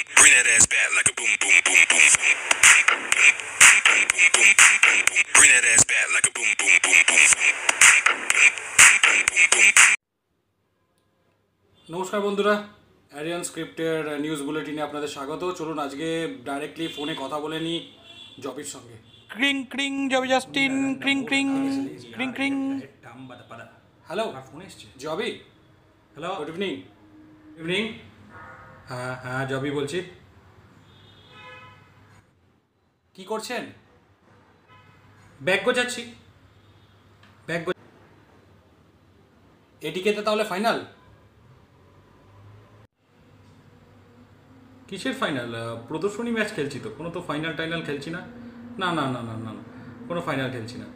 Bring that ass back like a boom, boom, boom, boom, boom. Bring that ass back like a boom, boom, boom, boom. নমস্কার বন্ধুরা, Aryan স্ক্রিপ্টের news বুলেটিনে আপনাদের স্বাগত। চলুন আজকে directly ফোনে কথা বলে নিই জবির সঙ্গে। ক্রিং ক্রিং জবি জাস্টিন, ক্রিং ক্রিং ক্রিং ক্রিং। হ্যালো, ফোন এসছে। জবি, হ্যালো, গুড ইভিনিং। ইভিনিং। হ্যাঁ হ্যাঁ, জবি বলছি। কি করছেন? ব্যাগ গোছাচ্ছি। ব্যাগ এটিকেতে তাহলে ফাইনাল? কিসের ফাইনাল? প্রদর্শনী ম্যাচ খেলছি তো, কোনো তো ফাইনাল টাইনাল খেলছি না। না না না না না না, কোনো ফাইনাল খেলছি না।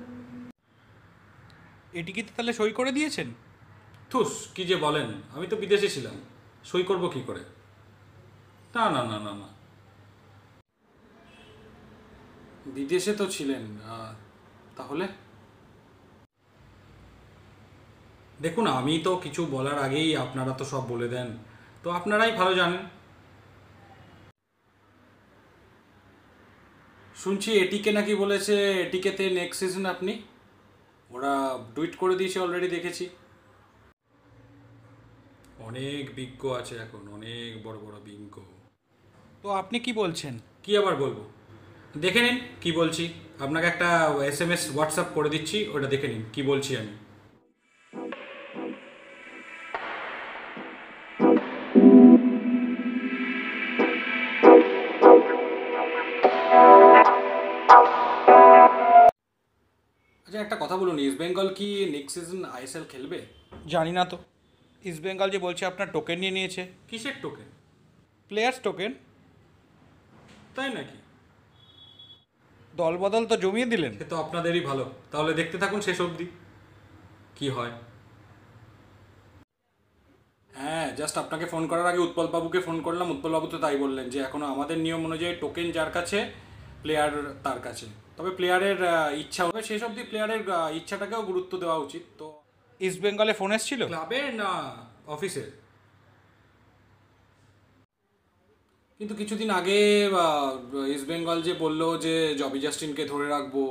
এটিকেতে তাহলে সই করে দিয়েছেন? থুস, কি যে বলেন, আমি তো বিদেশে ছিলাম, সই করবো কি করে? না না না না না। বিদেশে তো ছিলেন, তাহলে? দেখুন, আমি তো কিছু বলার আগেই আপনারা তো সব বলে দেন, তো আপনারাই ভালো জানেন। শুনছি এটিকে নাকি বলেছে এটিকেতে নেক্সট সিজন আপনি, ওরা টুইট করে দিয়েছে অলরেডি, দেখেছি। অনেক বিজ্ঞ আছে এখন, অনেক বড় বড় বিজ্ঞ। তো আপনি কি বলছেন? কি আবার বলবো, দেখে নিন কি বলছি। আপনাকে একটা SMS হোয়াটসঅ্যাপ করে দিচ্ছি, ওটা দেখে নিন কি বলছি আমি। আচ্ছা, একটা কথা বলুন, ইস্ট বেঙ্গল কি নেক্সট সিজন ISL খেলবে? জানি না তো। ইস্ট বেঙ্গল যে বলছে আপনার টোকেন নিয়ে নিয়েছে, কিসের টোকেন? Players token. তাই নাকি? দল বদল তো জমিয়ে দিলেন। সে তো আপনাদেরই ভালো, তাহলে দেখতে থাকুন শেষ অবধি কি হয়। হ্যাঁ, জাস্ট আপনাকে ফোন করার আগে উৎপলবাবুকে ফোন করলাম, উৎপলবাবু তো তাই বললেন যে এখনও আমাদের নিয়ম অনুযায়ী টোকেন যার কাছে, প্লেয়ার তার কাছে। তবে প্লেয়ারের ইচ্ছা হবে, শেষ অবধি প্লেয়ারের ইচ্ছাটাকেও গুরুত্ব দেওয়া উচিত। তো ইস্ট বেঙ্গলে ফোন এসেছিল? ক্লাবের না অফিসের? কিন্তু কিছুদিন আগে ইস্ট বেঙ্গল যে বললো যে জবি জাস্টিনকে ধরে রাখবো।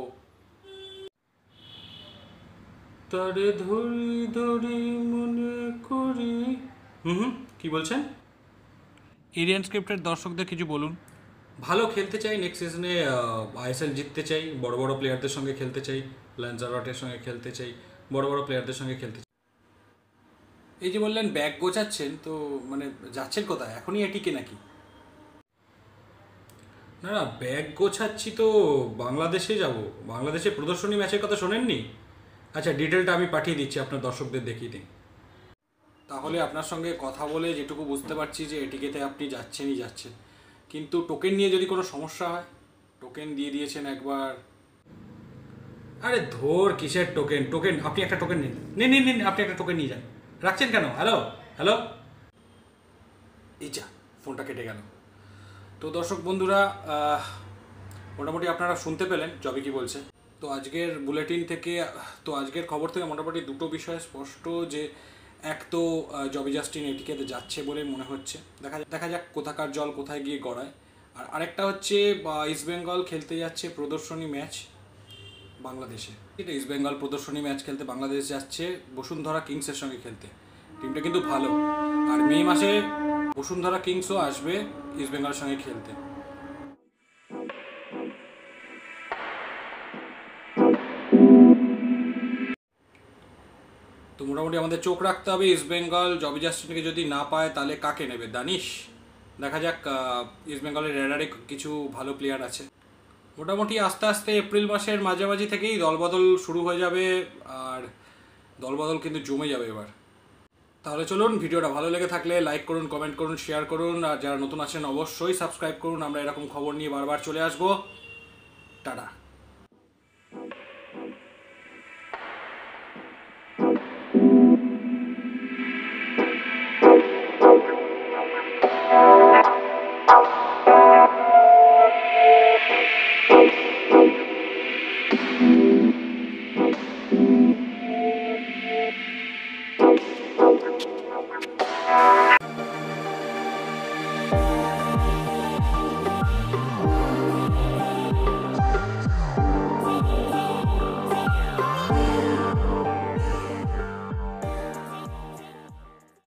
তারে ধরি ধরি মনে করি। কি বলছেন? এরিয়ান স্ক্রিপ্টের দর্শকদের কিছু বলুন। ভালো খেলতে চাই, নেক্সট সিজনে ISL জিততে চাই, বড় বড় প্লেয়ারদের সঙ্গে খেলতে চাই, ল্যান্সারটের সঙ্গে খেলতে চাই, বড় বড় প্লেয়ারদের সঙ্গে খেলতে চাই। এই যে বললেন ব্যাগ গোছাচ্ছেন, তো মানে যাচ্ছেন কোথায়? এখনই এটিকে নাকি? না না, ব্যাগ গোছাচ্ছি তো বাংলাদেশে যাব। বাংলাদেশে প্রদর্শনী ম্যাচের কথা শোনেননি? আচ্ছা, ডিটেলটা আমি পাঠিয়ে দিচ্ছি, আপনার দর্শকদের দেখিয়ে দিন। তাহলে আপনার সঙ্গে কথা বলে যেটুকু বুঝতে পারছি যে এটিকেতে আপনি যাচ্ছেনই যাচ্ছেন, কিন্তু টোকেন নিয়ে যদি কোনো সমস্যা হয়? টোকেন দিয়ে দিয়েছেন একবার। আরে ধর, কিসের টোকেন? টোকেন আপনি একটা টোকেন নিন, নিন নিন নিন, আপনি একটা টোকেন নিয়ে যান। রাখছেন কেন? হ্যালো হ্যালো, এই যা, ফোনটা কেটে গেল। তো দর্শক বন্ধুরা, মোটামুটি আপনারা শুনতে পেলেন জবি কি বলছে। তো আজকের বুলেটিন থেকে, তো আজকের খবর থেকে মোটামুটি দুটো বিষয় স্পষ্ট, যে এক তো জবি জাস্টিন এটিকেতে যাচ্ছে বলে মনে হচ্ছে, দেখা যাক কোথাকার জল কোথায় গিয়ে গড়ায়। আর আরেকটা হচ্ছে ইস্ট বেঙ্গল খেলতে যাচ্ছে প্রদর্শনী ম্যাচ বাংলাদেশে। এটা ইস্ট বেঙ্গল প্রদর্শনী ম্যাচ খেলতে বাংলাদেশ যাচ্ছে বসুন্ধরা কিংসের সঙ্গে খেলতে। টিমটা কিন্তু ভালো, আর মে মাসে বসুন্ধরা কিংসও আসবে ইস্ট বেঙ্গলের সঙ্গে খেলতে। তো মোটামুটি আমাদের চোখ রাখতে হবে, ইস্ট বেঙ্গল জবি জাস্টিনকে যদি না পায় তাহলে কাকে নেবে? দানিশ? দেখা যাক। ইস্ট বেঙ্গলের রেডারে কিছু ভালো প্লেয়ার আছে। মোটামুটি আস্তে আস্তে এপ্রিল মাসের মাঝামাঝি থেকেই দলবদল শুরু হয়ে যাবে, আর দলবদল কিন্তু জমে যাবে এবার। তাহলে চলুন, ভিডিওটা ভালো লেগে থাকলে লাইক করুন, কমেন্ট করুন, শেয়ার করুন, আর যারা নতুন আছেন অবশ্যই সাবস্ক্রাইব করুন। আমরা এরকম খবর নিয়ে বারবার চলে আসবো। টাটা।